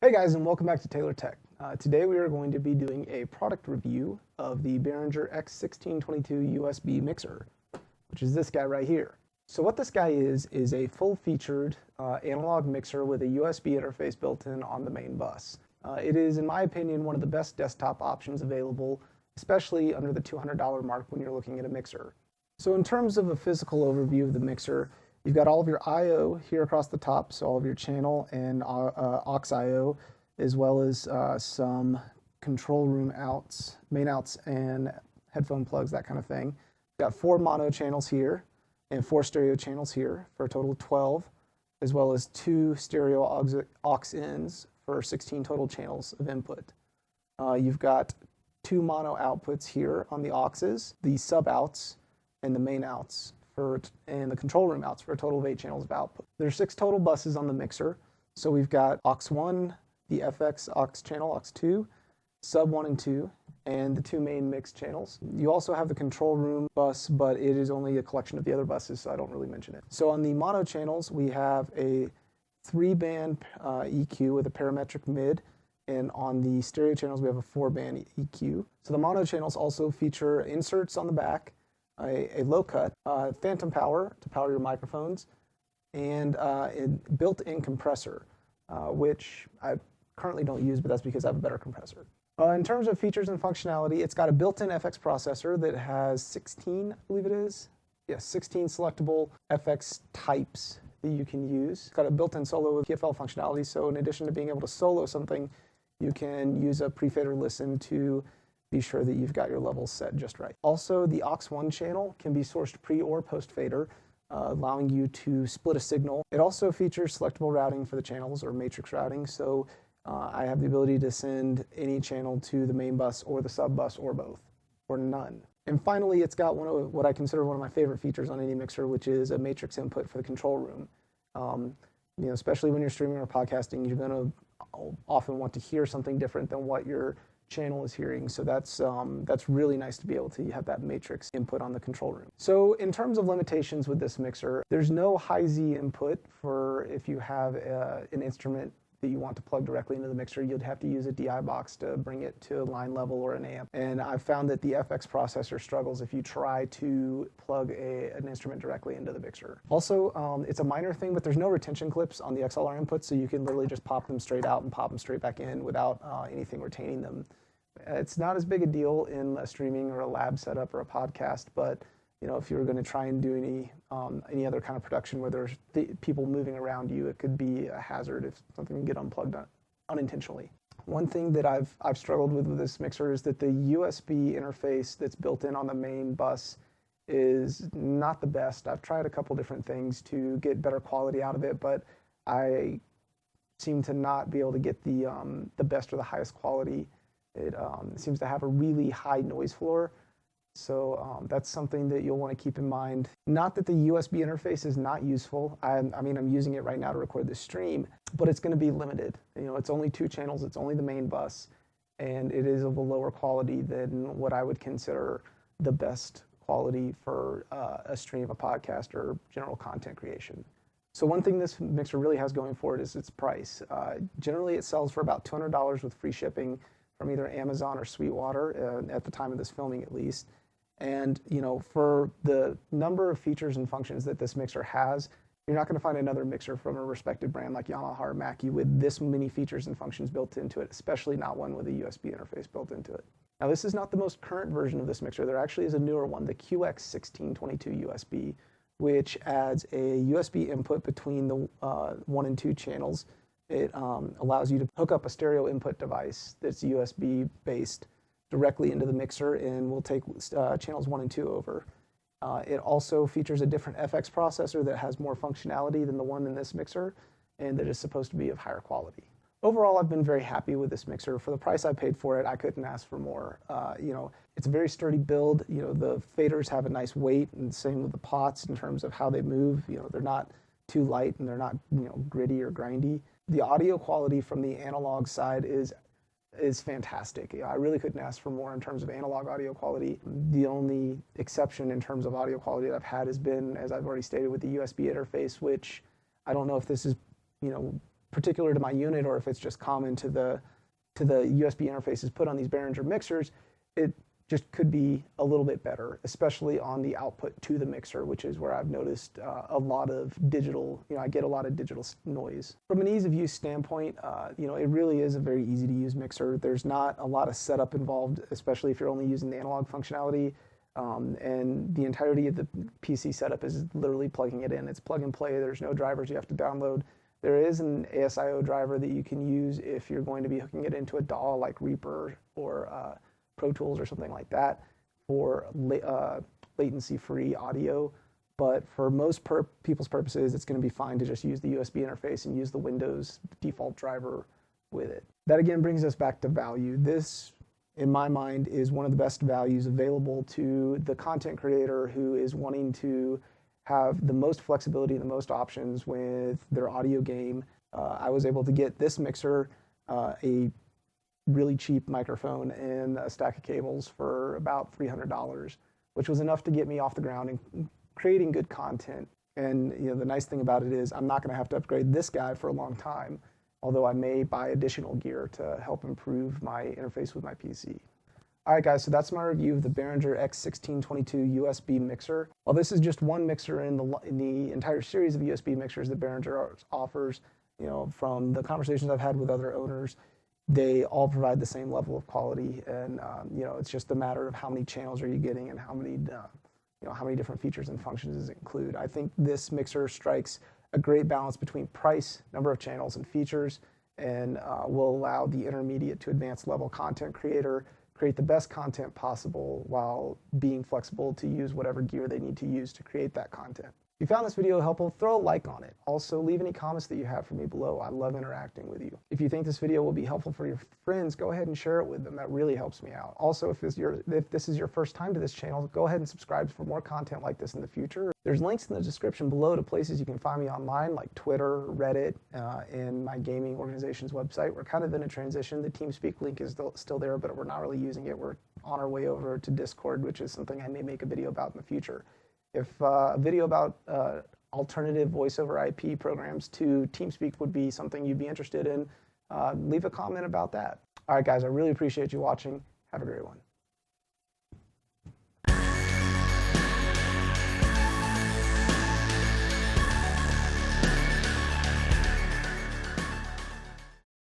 Hey guys, and welcome back to Taylor Tech. Today we are going to be doing a product review of the Behringer X1622 USB mixer, which is this guy right here. So what this guy is a full-featured analog mixer with a USB interface built in on the main bus. It is, in my opinion, one of the best desktop options available, especially under the $200 mark when you're looking at a mixer. So in terms of a physical overview of the mixer, you've got all of your I/O here across the top, so all of your channel and aux I/O, as well as some control room outs, main outs, and headphone plugs, that kind of thing. You've got 4 mono channels here and 4 stereo channels here for a total of 12, as well as 2 stereo aux ins for 16 total channels of input. You've got 2 mono outputs here on the auxes, the sub outs, and the main outs and the control room outs for a total of 8 channels of output. There's 6 total buses on the mixer. So we've got aux1, the FX aux channel, aux2, sub 1 and 2, and the 2 main mix channels. You also have the control room bus, but it is only a collection of the other buses, so I don't really mention it. So on the mono channels, we have a 3-band EQ with a parametric mid, and on the stereo channels, we have a 4-band EQ. So the mono channels also feature inserts on the back, a low cut, phantom power to power your microphones, and a built-in compressor, which I currently don't use, but that's because I have a better compressor. In terms of features and functionality, it's got a built-in FX processor that has 16, I believe it is. Yes, 16 selectable FX types that you can use. It's got a built-in solo PFL functionality, so in addition to being able to solo something, you can use a pre-fader listen to be sure that you've got your levels set just right. Also, the aux1 channel can be sourced pre or post fader, allowing you to split a signal. It also features selectable routing for the channels, or matrix routing, so I have the ability to send any channel to the main bus or the sub bus or both, or none. And finally, it's got what I consider one of my favorite features on any mixer, which is a matrix input for the control room. Especially when you're streaming or podcasting, you're going to often want to hear something different than what your channel is hearing, so that's really nice to be able to have that matrix input on the control room. So in terms of limitations with this mixer, there's no high Z input for if you have an instrument that you want to plug directly into the mixer. You'd have to use a DI box to bring it to line level or an amp, and I've found that the FX processor struggles if you try to plug an instrument directly into the mixer. Also, it's a minor thing, but there's no retention clips on the XLR input, so you can literally just pop them straight out and pop them straight back in without anything retaining them. It's not as big a deal in a streaming or a lab setup or a podcast, but if you were going to try and do any other kind of production where there's people moving around you, it could be a hazard if something can get unplugged unintentionally. One thing that I've struggled with this mixer is that the USB interface that's built in on the main bus is not the best. I've tried a couple different things to get better quality out of it, but I seem to not be able to get the best or the highest quality. It seems to have a really high noise floor, so that's something that you'll want to keep in mind. Not that the USB interface is not useful. I'm using it right now to record this stream, but it's going to be limited. It's only 2 channels, it's only the main bus, and it is of a lower quality than what I would consider the best quality for a stream, a podcast, or general content creation. So one thing this mixer really has going for it is its price. Generally, it sells for about $200 with free shipping from either Amazon or Sweetwater, at the time of this filming at least. And for the number of features and functions that this mixer has, you're not going to find another mixer from a respected brand like Yamaha or Mackie with this many features and functions built into it, especially not one with a USB interface built into it. Now, this is not the most current version of this mixer. There actually is a newer one, the QX1622USB, which adds a USB input between the 1 and 2 channels. It allows you to hook up a stereo input device that's USB based directly into the mixer and will take channels 1 and 2 over. It also features a different FX processor that has more functionality than the one in this mixer, and that is supposed to be of higher quality. Overall, I've been very happy with this mixer. For the price I paid for it, I couldn't ask for more. It's a very sturdy build. The faders have a nice weight, and same with the pots in terms of how they move. They're not too light and they're not gritty or grindy. The audio quality from the analog side is fantastic. I really couldn't ask for more in terms of analog audio quality. The only exception in terms of audio quality that I've had has been, as I've already stated, with the USB interface, which I don't know if this is particular to my unit or if it's just common to the USB interfaces put on these Behringer mixers, it just could be a little bit better, especially on the output to the mixer, which is where I've noticed a lot of digital, I get a lot of digital noise. From an ease of use standpoint, it really is a very easy to use mixer. There's not a lot of setup involved, especially if you're only using the analog functionality. And the entirety of the PC setup is literally plugging it in. It's plug and play. There's no drivers you have to download. There is an ASIO driver that you can use if you're going to be hooking it into a DAW like Reaper or Pro Tools or something like that for latency-free audio. But for most people's purposes, it's going to be fine to just use the USB interface and use the Windows default driver with it. That again brings us back to value. This, in my mind, is one of the best values available to the content creator who is wanting to have the most flexibility and the most options with their audio game. I was able to get this mixer, a really cheap microphone, and a stack of cables for about $300, which was enough to get me off the ground and creating good content. And the nice thing about it is I'm not going to have to upgrade this guy for a long time, although I may buy additional gear to help improve my interface with my PC. All right, guys, so that's my review of the Behringer X1622 USB mixer. While this is just one mixer in the entire series of USB mixers that Behringer offers, from the conversations I've had with other owners, they all provide the same level of quality, and it's just a matter of how many channels are you getting and how many different features and functions does it include. I think this mixer strikes a great balance between price, number of channels, and features, and will allow the intermediate to advanced level content creator create the best content possible while being flexible to use whatever gear they need to use to create that content. If you found this video helpful, throw a like on it. Also, leave any comments that you have for me below. I love interacting with you. If you think this video will be helpful for your friends, go ahead and share it with them. That really helps me out. Also, if this is your first time to this channel, go ahead and subscribe for more content like this in the future. There's links in the description below to places you can find me online, like Twitter, Reddit, and my gaming organization's website. We're kind of in a transition. The Teamspeak link is still there, but we're not really using it. We're on our way over to Discord, which is something I may make a video about in the future. If a video about alternative voice over IP programs to Teamspeak would be something you'd be interested in, leave a comment about that. All right, guys, I really appreciate you watching. Have a great one.